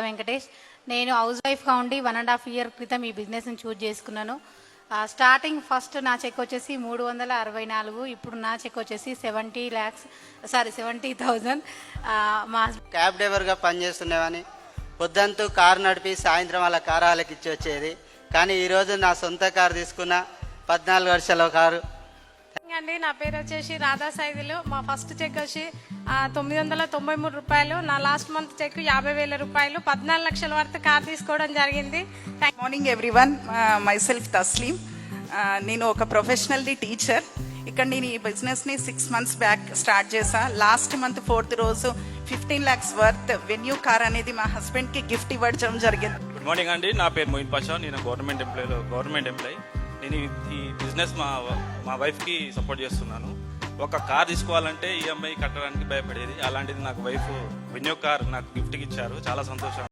వెంకటేష్. నేను హౌస్ వైఫ్గా ఉండి 1.5 ఇయర్ క్రితం ఈ బిజినెస్ని చూజ్ చేసుకున్నాను. స్టార్టింగ్ ఫస్ట్ నా చెక్ వచ్చేసి 364. ఇప్పుడు నా చెక్ వచ్చేసి 70,000. మా క్యాబ్ డ్రైవర్గా పనిచేస్తున్నామని పొద్దంతూ కారు నడిపి సాయంత్రం అలా కారు వాళ్ళకి ఇచ్చి వచ్చేది. కానీ ఈరోజు నా సొంత కారు తీసుకున్న 14 వర్షాల కారు. అండి, నా పేరు వచ్చేసి రాధా సైదులు. మా ఫస్ట్ చెక్ వచ్చి 993 రూపాయలు. నా లాస్ట్ మంత్ చెక్ 50,000 రూపాయలు. 14 లక్షల వరకు కార్ తీసుకోవడం జరిగింది. Morning everyone, my self Tasleem. నేను ఒక ప్రొఫెషనల్ టీచర్. ఇక్కడ నేను ఈ బిజినెస్ని 6 months బ్యాక్ స్టార్ట్ చేశా. లాస్ట్ మంత్ 4th రోజు 15 lakhs వర్త్ వెన్యూ కార్ అనేది మా హస్బెండ్కి గిఫ్ట్ ఇవ్వడం జరిగింది. గుడ్ మార్నింగ్ అండి, నా పేరు మొయిన్ పాషా. నేను గవర్నమెంట్ ఎంప్లాయీ. నేను ఈ బిజినెస్ మా వైఫ్కి సపోర్ట్ చేస్తున్నాను. ఒక కార్ తీసుకోవాలంటే ఈఎంఐ కట్టడానికి భయపడేది. అలాంటిది నాకు వైఫ్ వెన్యూ కార్ నాకు గిఫ్ట్కి ఇచ్చారు. చాలా సంతోషం.